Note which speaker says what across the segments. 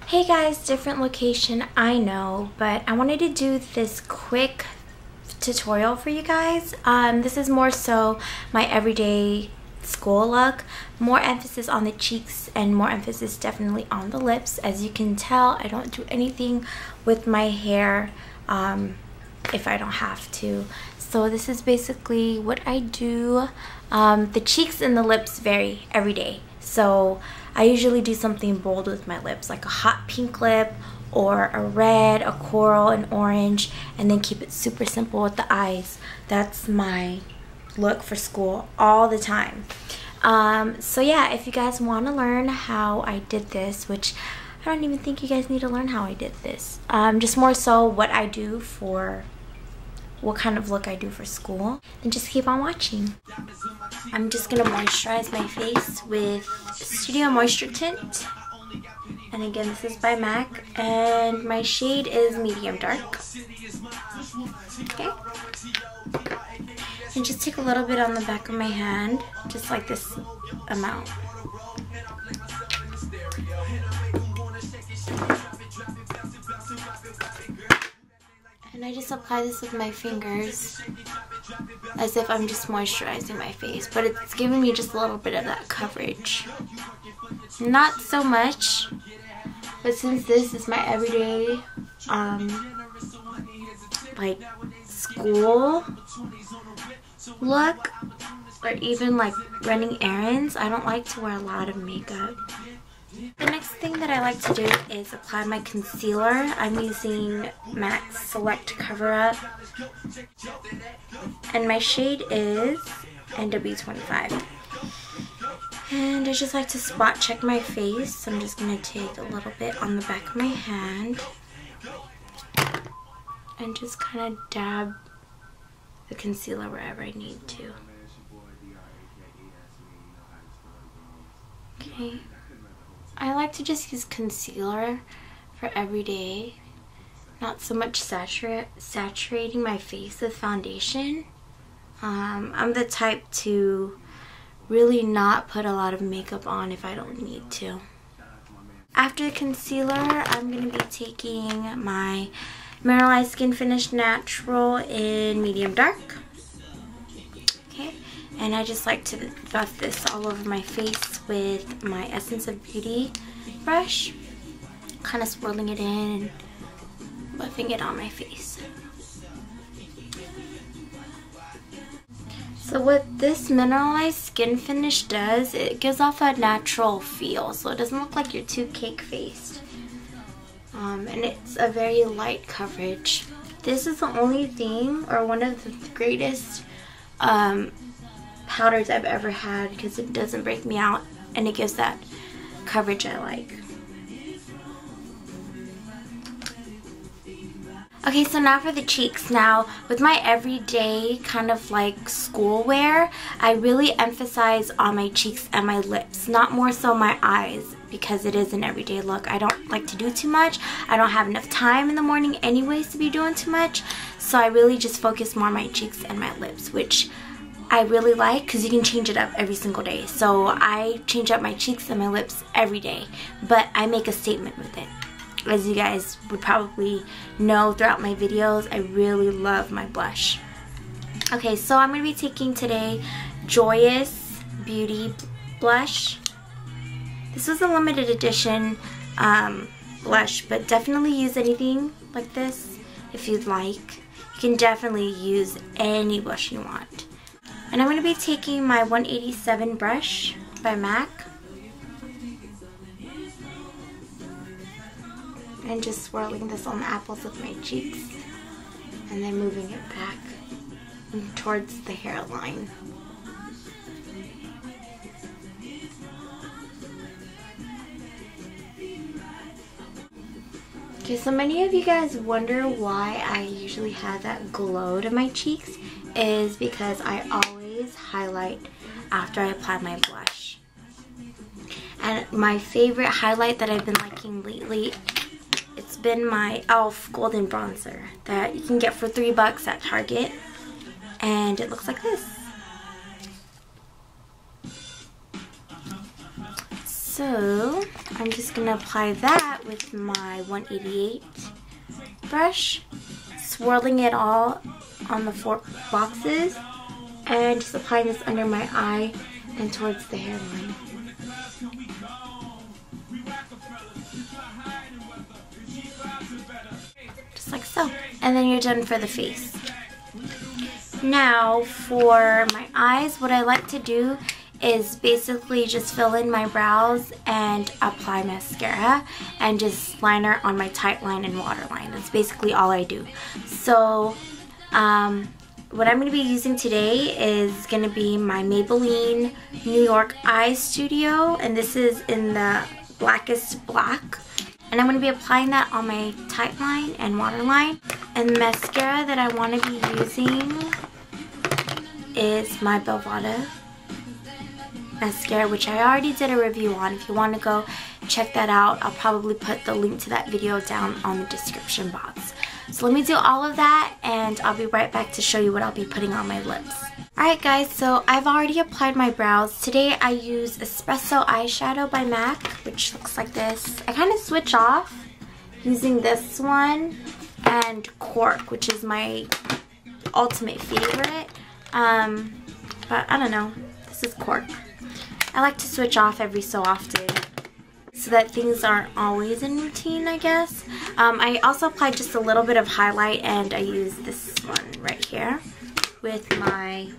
Speaker 1: Hey guys, different location, I know, but I wanted to do this quick tutorial for you guys. This is more so my everyday school look, more emphasis on the cheeks and more emphasis definitely on the lips. As you can tell, I don't do anything with my hair if I don't have to. So this is basically what I do. The cheeks and the lips vary every day. So I usually do something bold with my lips, like a hot pink lip or a red, a coral, an orange, and then keep it super simple with the eyes. That's my look for school all the time. So yeah, if you guys want to learn how I did this, which I don't even think you guys need to learn how I did this, just more so what I do for what kind of look I do for school, and just keep on watching. I'm just gonna moisturize my face with Studio Moisture Tint, and again this is by M.A.C, and my shade is medium dark. Okay, and just take a little bit on the back of my hand, just like this amount. And I just apply this with my fingers as if I'm just moisturizing my face, but it's giving me just a little bit of that coverage. Not so much, but since this is my everyday like school look, or even like running errands, I don't like to wear a lot of makeup. The next thing that I like to do is apply my concealer. I'm using M.A.C Select Cover Up, and my shade is NW25. And I just like to spot check my face, so I'm just going to take a little bit on the back of my hand and just kind of dab the concealer wherever I need to. Okay. I like to just use concealer for every day, not so much saturating my face with foundation. I'm the type to really not put a lot of makeup on if I don't need to. After concealer, I'm going to be taking my Mineralize Skinfinish Natural in medium dark. Okay. And I just like to buff this all over my face with my Essence of Beauty brush, kind of swirling it in and buffing it on my face. So what this Mineralized Skin Finish does, it gives off a natural feel, so it doesn't look like you're too cake-faced. And it's a very light coverage. This is the only thing, or one of the greatest powders I've ever had, because it doesn't break me out and it gives that coverage I like. Okay, so now for the cheeks. Now, with my everyday kind of like school wear, I really emphasize on my cheeks and my lips, not more so my eyes, because it is an everyday look. I don't like to do too much. I don't have enough time in the morning anyways to be doing too much, so I really just focus more on my cheeks and my lips, which I really like because you can change it up every single day. So I change up my cheeks and my lips every day, but I make a statement with it. As you guys would probably know throughout my videos, I really love my blush. Okay, so I'm going to be taking today Joyous Beauty Blush. This was a limited edition blush, but definitely use anything like this if you'd like. You can definitely use any blush you want. And I'm going to be taking my 187 brush by M.A.C and just swirling this on the apples of my cheeks and then moving it back towards the hairline. Okay, so many of you guys wonder why I usually have that glow to my cheeks. Is because I always highlight after I apply my blush. And my favorite highlight that I've been liking lately, it's been my E.L.F Golden Bronzer that you can get for $3 at Target, and it looks like this. So I'm just going to apply that with my 188 brush, swirling it all on the 4 boxes, and just applying this under my eye and towards the hairline. Just like so. And then you're done for the face. Now for my eyes, what I like to do is basically just fill in my brows and apply mascara and just liner on my tight line and waterline. That's basically all I do. So what I'm going to be using today is going to be my Maybelline New York Eyestudio, and this is in the Blackest black. And I'm going to be applying that on my tight line and waterline. And the mascara that I want to be using is my Belvada mascara, which I already did a review on. If you want to go check that out, I'll probably put the link to that video down on the description box. So let me do all of that, and I'll be right back to show you what I'll be putting on my lips. Alright guys, so I've already applied my brows. Today I use Espresso eyeshadow by M.A.C, which looks like this. I kind of switch off using this one and Cork, which is my ultimate favorite. But I don't know, this is Cork. I like to switch off every so often so that things aren't always in routine, I guess. I also applied just a little bit of highlight, and I use this one right here with my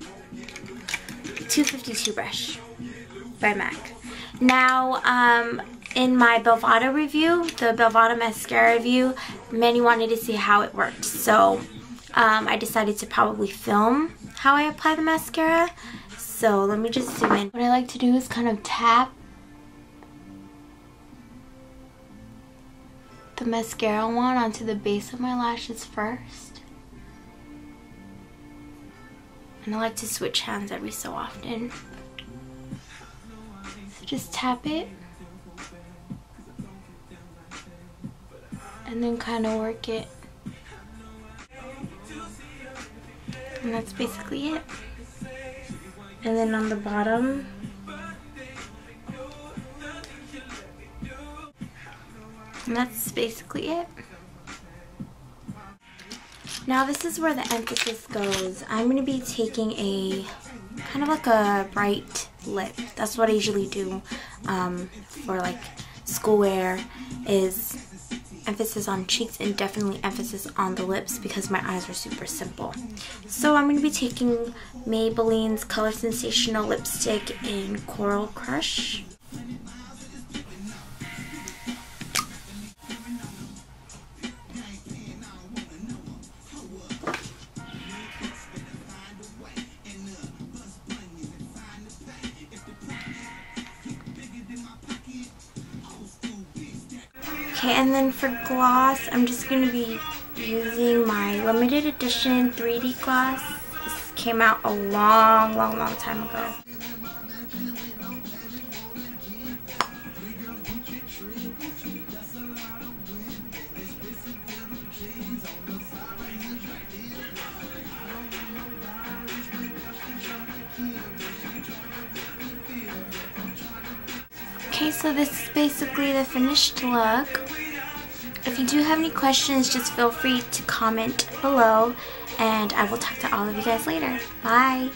Speaker 1: 252 brush by M.A.C. Now, in my Belvada review, the Belvada mascara review, many wanted to see how it worked. So I decided to probably film how I apply the mascara. So let me just zoom in. What I like to do is kind of tap the mascara wand onto the base of my lashes first. And I like to switch hands every so often. So just tap it. And then kind of work it. And that's basically it. And then on the bottom, and that's basically it. Now this is where the emphasis goes. I'm going to be taking a kind of like a bright lip. That's what I usually do for like schoolwear, is emphasis on cheeks and definitely emphasis on the lips because my eyes are super simple. So I'm going to be taking Maybelline's Colorsensational lipstick in Coral Crush. Okay, and then for gloss, I'm just going to be using my limited edition 3D gloss. This came out a long time ago. Okay, so this is basically the finished look. If you do have any questions, just feel free to comment below, and I will talk to all of you guys later. Bye!